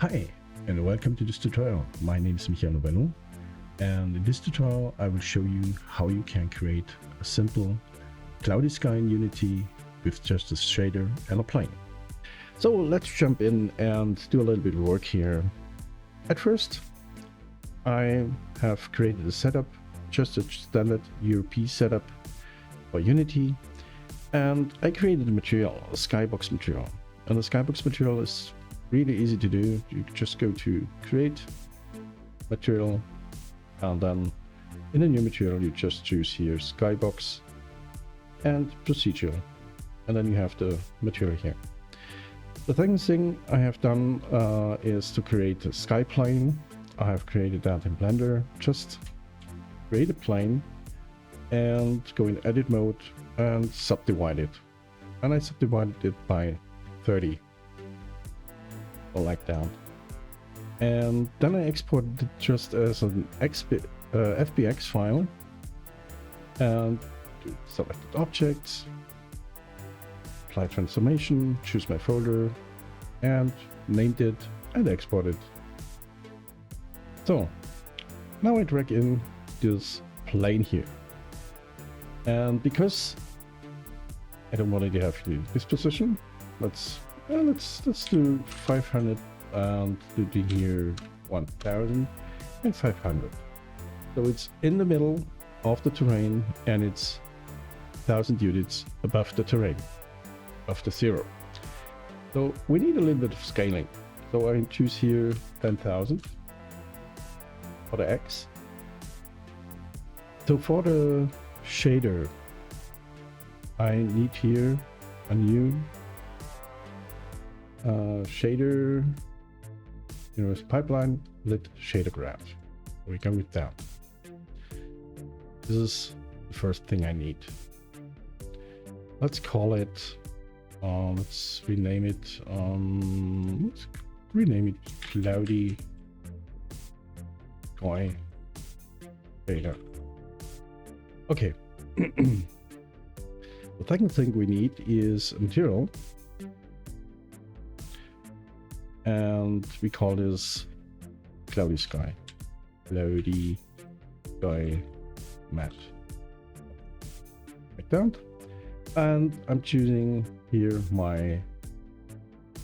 Hi, and welcome to this tutorial. My name is Michael Noveno, and in this tutorial I will show you how you can create a simple cloudy sky in Unity with just a shader and a plane. So let's jump in and do a little bit of work here. At first, I have created a setup, just a standard URP setup for Unity, and I created a material, a skybox material. And the skybox material is really easy to do. You just go to create material, and then in a new material you just choose here skybox and procedural, and then you have the material here. The thing I have done is to create a sky plane. I have created that in Blender. Just create a plane and go in edit mode and subdivide it, and I subdivided it by 30 like that, and then I exported it just as an FBX file and selected objects, apply transformation, choose my folder and named it and export it. So now I drag in this plane here, and because I don't want to have this position, let's do 500 and do here 1000 and 500. So it's in the middle of the terrain and it's 1000 units above the terrain, above the zero. So we need a little bit of scaling. So I choose here 10,000 for the X. So for the shader, I need here a new shader, pipeline lit shader graph. We go with that. This is the first thing I need. Let's call it, let's rename it cloudy sky shader. Okay. The second thing we need is a material, and we call this cloudy sky matte, like that. And I'm choosing here my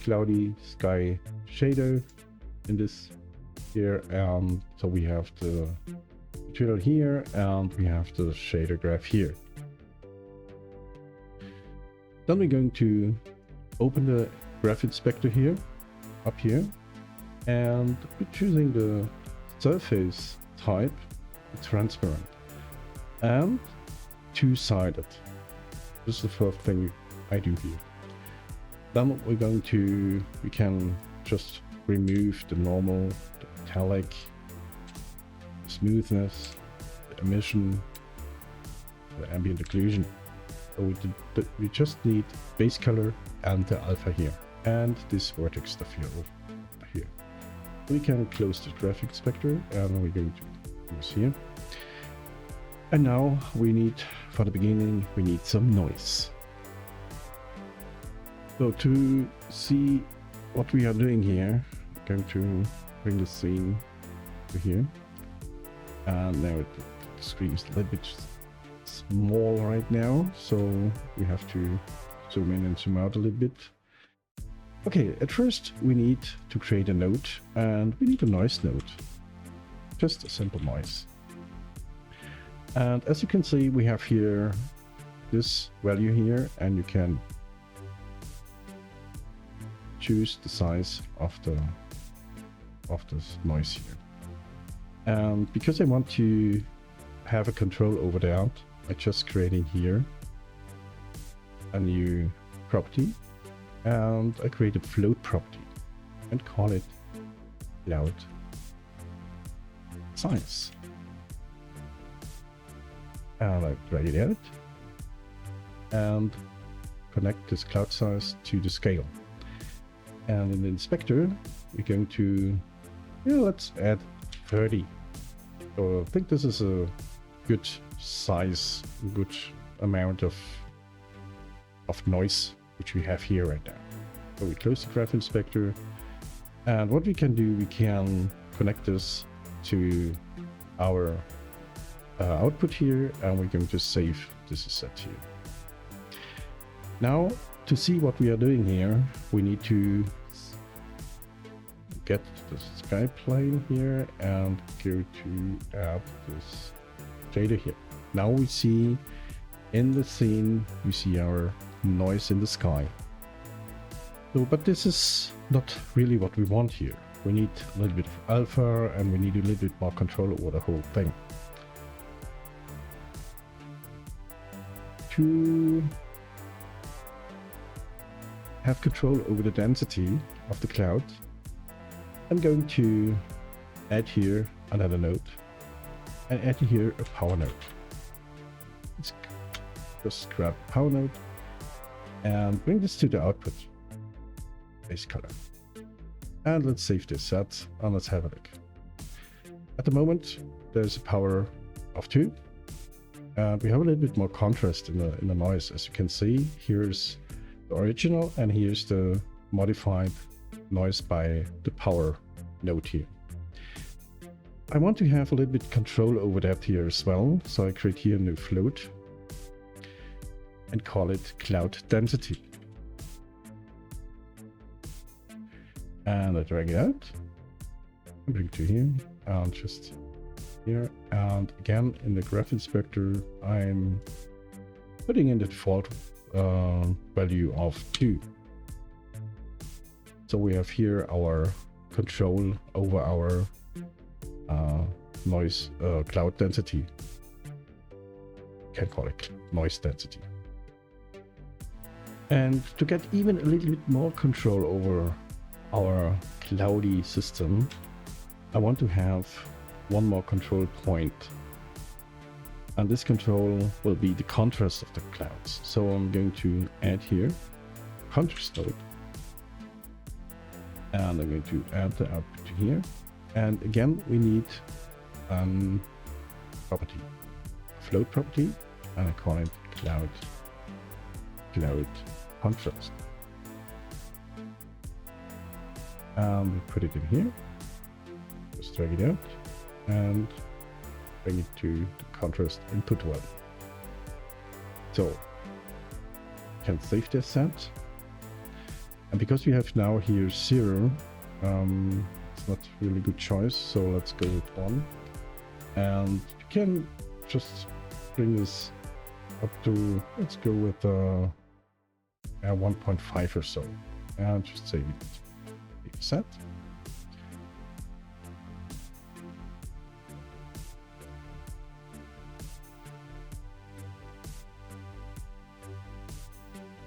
cloudy sky shader in this here, and so we have the material here and we have the shader graph here. Then we're going to open the graph inspector here, up here, and we're choosing the surface type, transparent and two-sided. This is the first thing I do here. Then we can just remove the normal, the metallic, the smoothness, the emission, the ambient occlusion. So we just need base color and the alpha here, and this vertex stuff here. We can close the graphic inspector, and we're going to use here. And now we need, for the beginning, we need some noise. So to see what we are doing here, I'm going to bring the scene to here. And now the screen is a little bit small right now, so we have to zoom in and zoom out a little bit. Okay, at first we need to create a node, and we need a noise node, just a simple noise. And as you can see, we have here this value here, and you can choose the size of this noise here. And because I want to have a control over that, I just creating here a new property, and I create a float property and call it cloud size. And I drag it out and connect this cloud size to the scale. And in the inspector, we're going to, let's add 30. So I think this is a good size, good amount of noise which we have here right now. So we close the graph inspector, And what we can do, we can connect this to our output here, and we're going to save this asset here. Now, to see what we are doing here, we need to get the sky plane here and go to add this shader here. Now we see in the scene, we see our noise in the sky. So, but this is not really what we want here. We need a little bit of alpha, and we need a little bit more control over the whole thing. To have control over the density of the cloud, I'm going to add here another node and add here a power node. Let's just grab power node and bring this to the output base color. And let's save this set and let's have a look. At the moment, there's a power of 2. And we have a little bit more contrast in the noise. As you can see, here's the original and here's the modified noise by the power node here. I want to have a little bit control over that here as well, so I create here a new float and call it cloud density. And I drag it out and bring it to here and just here, and again in the graph inspector I'm putting in the default value of 2. So we have here our control over our noise cloud density. Can call it noise density. And to get even a little bit more control over our cloudy system, I want to have one more control point. And this control will be the contrast of the clouds. So I'm going to add here contrast node. And I'm going to add the output to here. And again, we need property, a float property, and I call it cloud contrast. And we put it in here. Just drag it out and bring it to the contrast input one. So can save this set. And because we have now here 0, it's not really good choice. So let's go with 1. And you can just bring this up to, let's go with 1.5 or so. And just save it. Set.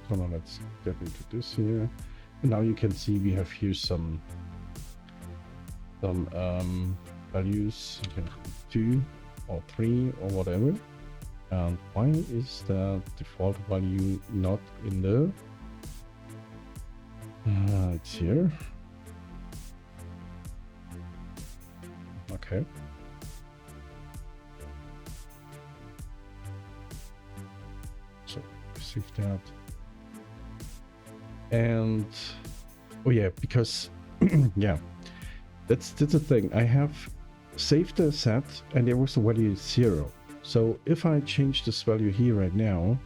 So now let's get into this here. And now you can see we have here some values. You can put 2 or 3 or whatever. And why is the default value not in the? It's here. Okay. So save that. And oh yeah, because yeah, that's the thing. I have saved the set and there was a value 0. So if I change this value here right now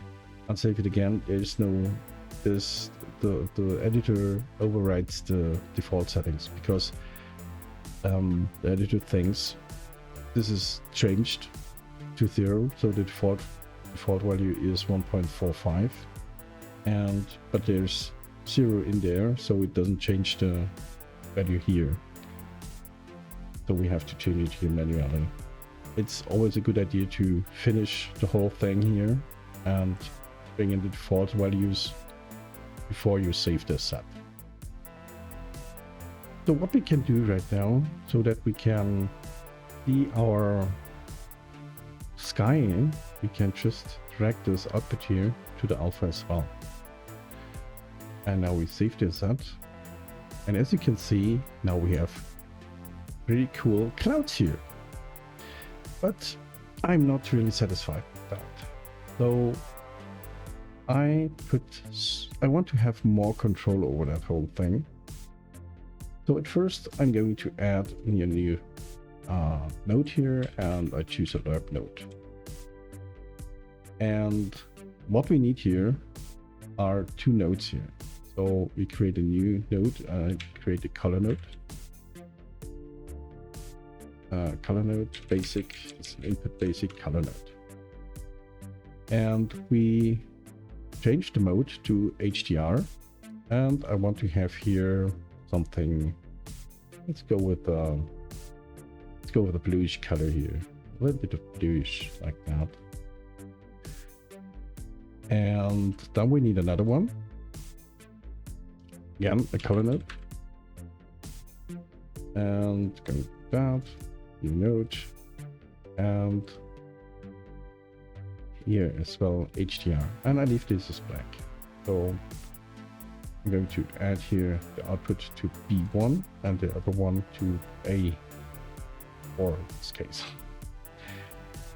and save it again, there's no the editor overrides the default settings because the editor thinks this is changed to 0, so the default value is 1.45, and but there's 0 in there, so it doesn't change the value here. So we have to change it here manually. It's always a good idea to finish the whole thing here and bring in the default values before you save this set. So what we can do right now, so that we can see our sky, we can just drag this output here to the alpha as well. And now we save this set. And as you can see, now we have pretty cool clouds here. But I'm not really satisfied with that. So I want to have more control over that whole thing. So at first I'm going to add a new node here, and I choose a URP node. And what we need here are two nodes here. So we create a new node, create a color node. Color node basic, it's an input basic color node. And we change the mode to HDR. And I want to have here something, let's go with a bluish color here. A little bit of bluish like that. And then we need another one. Again, a color node. And go with that. New node. And here as well, HDR. And I leave this as black. So I'm going to add here the output to B1 and the other one to A4 in this case.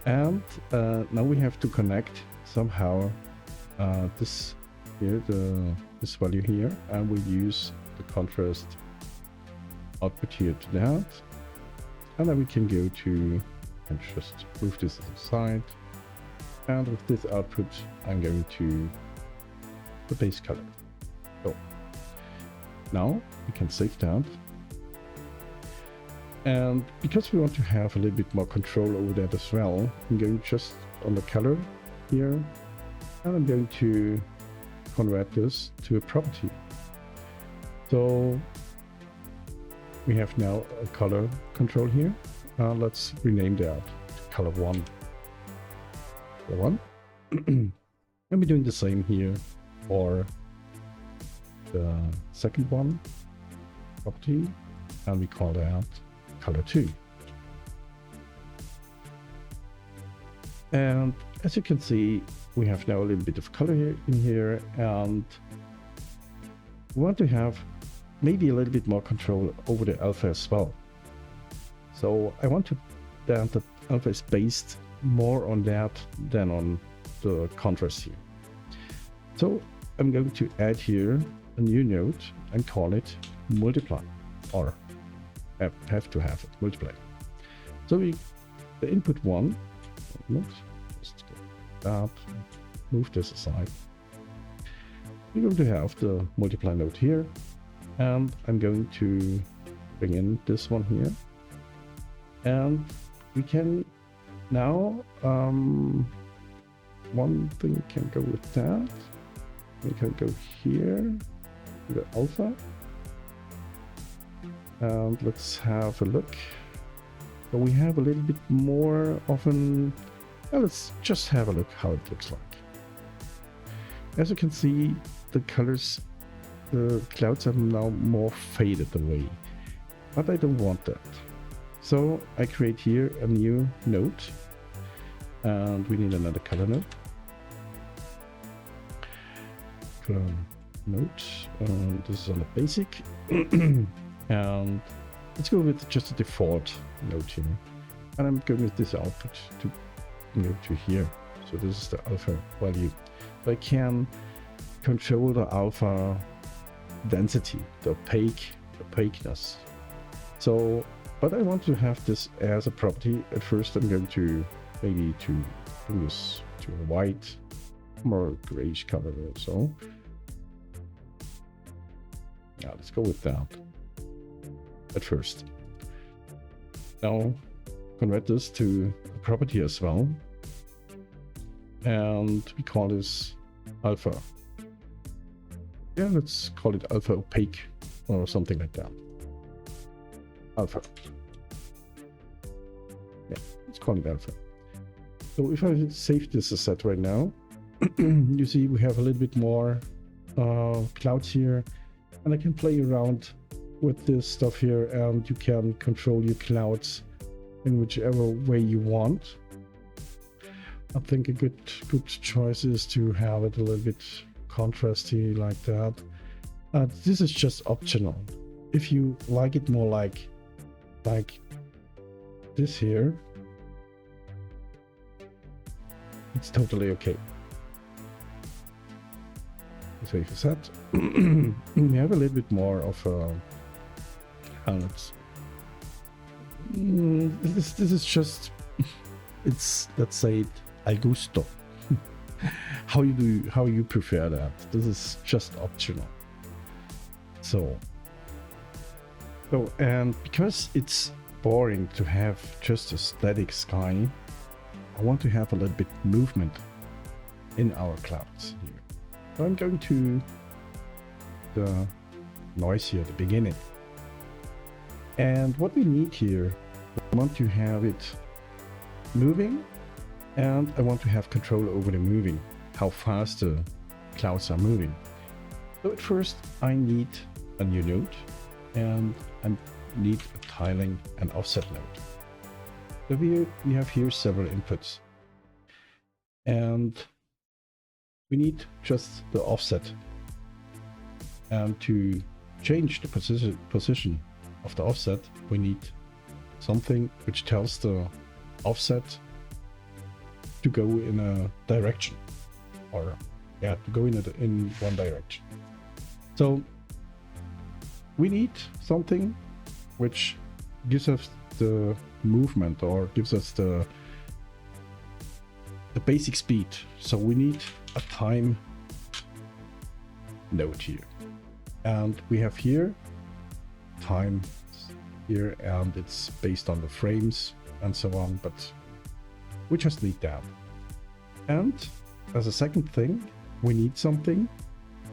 And now we have to connect somehow this here, this value here, and we use the contrast output here to that. And then we can go to and just move this aside. And with this output, I'm going to the base color. So now we can save that. And because we want to have a little bit more control over that as well, I'm going just on the color here, and I'm going to convert this to a property. So we have now a color control here. Let's rename that to color 1. Color 1. And we're doing the same here for the second one, property, and we call that color 2. And as you can see, we have now a little bit of color here in here, and we want to have maybe a little bit more control over the alpha as well. So I want to that the alpha is based more on that than on the contrast here. So I'm going to add here a new node and call it multiply, or have to have it multiply. So the input 1, just that, move this aside. We're going to have the multiply node here, and I'm going to bring in this one here, and we can now one thing can go with that. We can go here to the alpha, and let's have a look. So we have a little bit more often. Well, let's just have a look how it looks like. As you can see, the colors, the clouds are now more faded away, but I don't want that. So I create here a new node, and we need another color node. Color node, this is on the basic, and let's go with just a default node here. And I'm going with this output to go to here. So this is the alpha value. So I can control the alpha density, the opaqueness. So, but I want to have this as a property. At first I'm going to maybe to bring this to a white, more grayish color or so. Now let's go with that at first. Now convert this to a property as well, and we call this alpha. Yeah, let's call it alpha opaque or something like that. Alpha. Yeah, let's call it alpha. So if I save this asset right now, you see we have a little bit more clouds here, and I can play around with this stuff here, and you can control your clouds in whichever way you want. I think a good choice is to have it a little bit contrasty like that. This is just optional. If you like it more like this here, it's totally okay. Save as that. We have a little bit more of It's this is just it's, let's say it al gusto. How you prefer that. This is just optional. So and because it's boring to have just a static sky, I want to have a little bit movement in our clouds here. So I'm going to the noise here at the beginning. And what we need here, I want to have it moving, and I want to have control over the moving, how fast the clouds are moving. So at first I need a new node, and I need a tiling and offset node. So we have here several inputs, and we need just the offset. And to change the position of the offset, we need something which tells the offset to go in a direction, or to go in one direction. So we need something which gives us the movement, or gives us the basic speed. So we need a time node here, and we have here time here, and it's based on the frames and so on, but we just need that. And as a second thing, we need something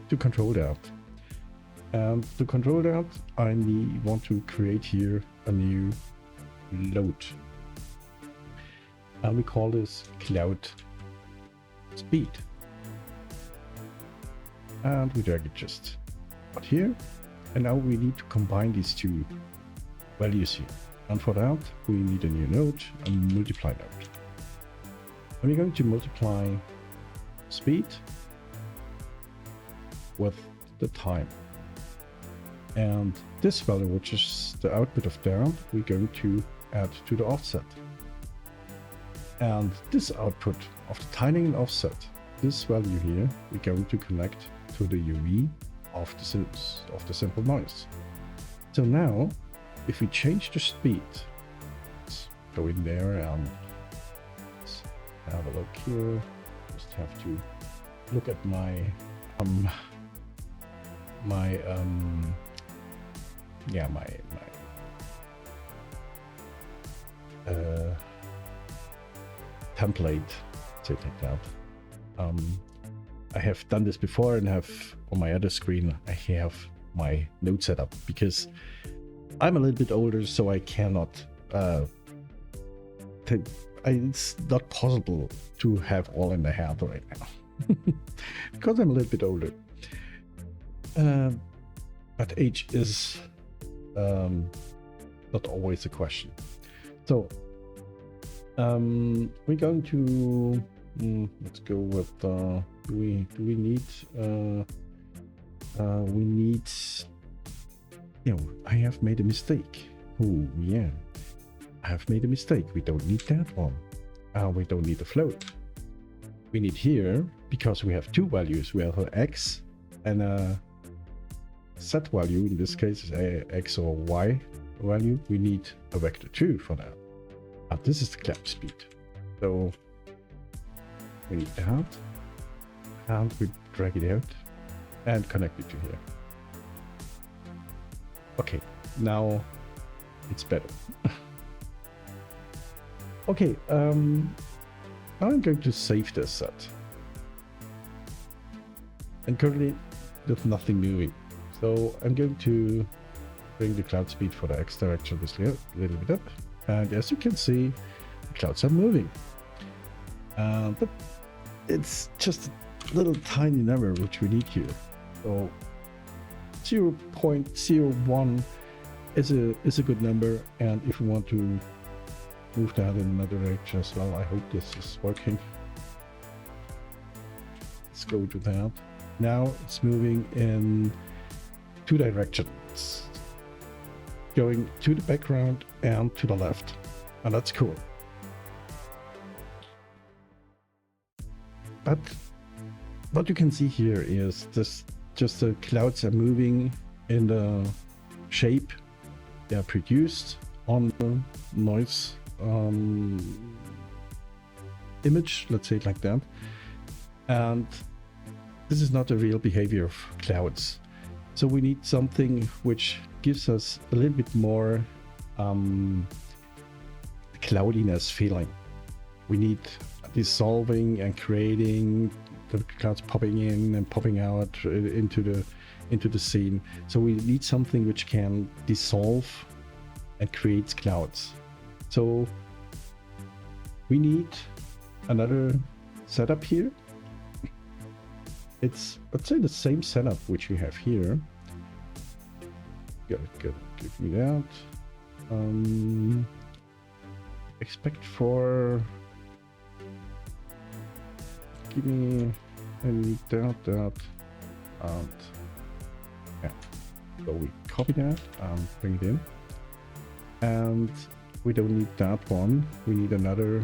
to control that. And to control that, I want to create here a new load, and we call this cloud speed, and we drag it just out here. And now we need to combine these two values here, and for that we need a new node, a multiply node. And we're going to multiply speed with the time, and this value, which is the output of that, we're going to add to the offset. And this output of the tiling and offset, this value here, we're going to connect to the UV of the simple noise. So now, if we change the speed, let's go in there and let's have a look here. Just have to look at my template, say like that. I have done this before, and have on my other screen I have my node setup, because I'm a little bit older, so I cannot it's not possible to have all in the head right now because I'm a little bit older, but age is not always a question. So we're going to let's go with do we need we need, I have made a mistake. Oh yeah, I have made a mistake. We don't need that one. We don't need a float. We need here, because we have two values, we have an x and a set value. In this case is a x or y value. We need a vector 2 for that. This is the cloud speed. So we need that, and we drag it out and connect it to here. Okay, now it's better. Okay, now I'm going to save this set. And currently there's nothing moving. So I'm going to bring the cloud speed for the x direction just a little bit up. And as you can see, the clouds are moving. But it's just a little tiny number which we need here. So 0.01 is a good number, and if we want to move that in another direction as well, I hope this is working. Let's go to that. Now it's moving in two directions, going to the background and to the left, and that's cool. But what you can see here is this, just the clouds are moving in the shape they are produced on the noise image, let's say it like that. And this is not the real behavior of clouds. So we need something which gives us a little bit more cloudiness feeling. We need dissolving and creating the clouds popping in and popping out into the scene. So we need something which can dissolve and creates clouds. So we need another setup here. It's, let's say, the same setup which we have here. Give me that. Expect for. Give me. I need that, and yeah. So we copy that and bring it in. And we don't need that one. We need another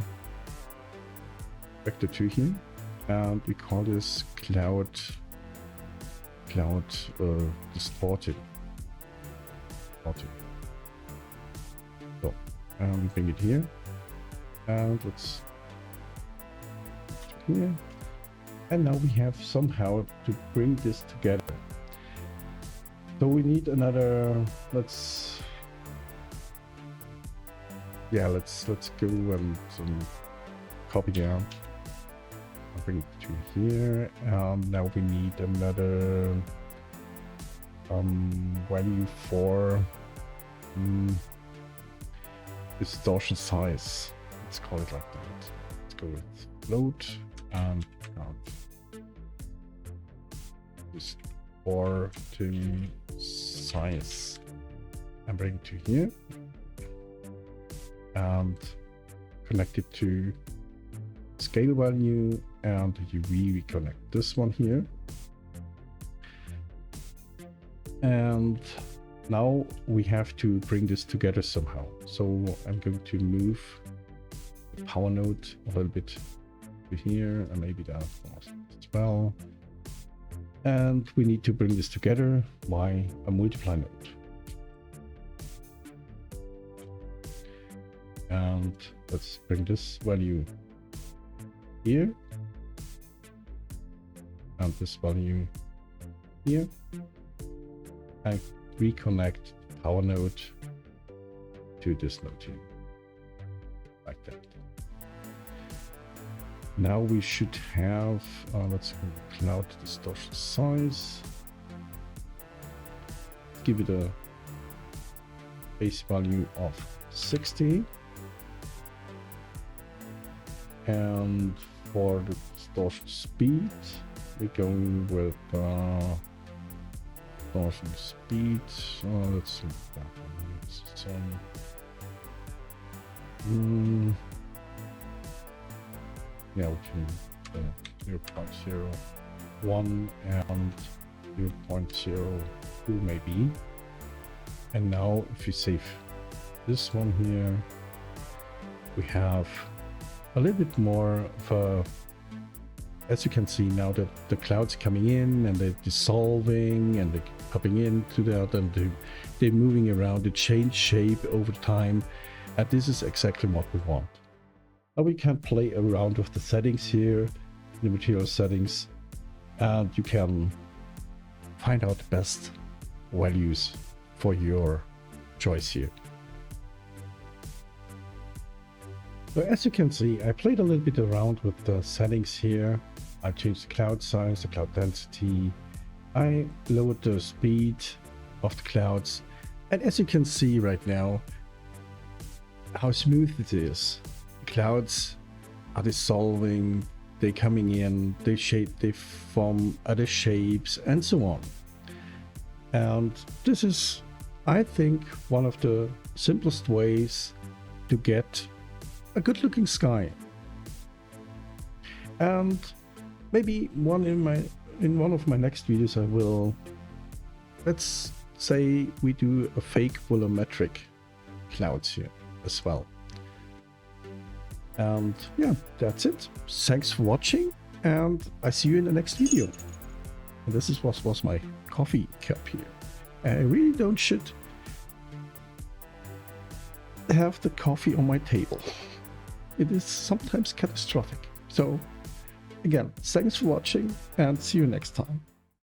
vector 2 here. And we call this cloud distorted. So, and we bring it here. And let's here. And now we have somehow to bring this together. So we need another, let's go and copy down. I'll bring it to here. Now we need another value for distortion size. Let's call it like that. Let's go with float and distorting size, and bring it to here and connect it to scale value, and we connect this one here. And now we have to bring this together somehow. So I'm going to move the power node a little bit to here, and maybe that as well. And we need to bring this together by a multiply node. And let's bring this value here, and this value here, and reconnect power node to this node here, like that. Now we should have, let's go cloud distortion size, give it a base value of 60. And for the distortion speed, we're going with distortion speed. Let's see that one. Yeah, we can 0.01 and 0.02 maybe. And now if you save this one here, we have a little bit more of a, as you can see now that the clouds coming in and they're dissolving and they're popping into that, and they're moving around, they change shape over time, and this is exactly what we want. Now we can play around with the settings here, the material settings, and you can find out the best values for your choice here. So as you can see, I played a little bit around with the settings here. I changed the cloud size, the cloud density. I lowered the speed of the clouds. And as you can see right now, how smooth it is. The clouds are dissolving, they're coming in, they form other shapes and so on. And this is, I think, one of the simplest ways to get a good looking sky. And maybe in one of my next videos I will, let's say we do a fake volumetric clouds here as well. And yeah, that's it. Thanks for watching, and I see you in the next video. And this is what was my coffee cup here. I really don't should have the coffee on my table. It is sometimes catastrophic. So again, thanks for watching and see you next time.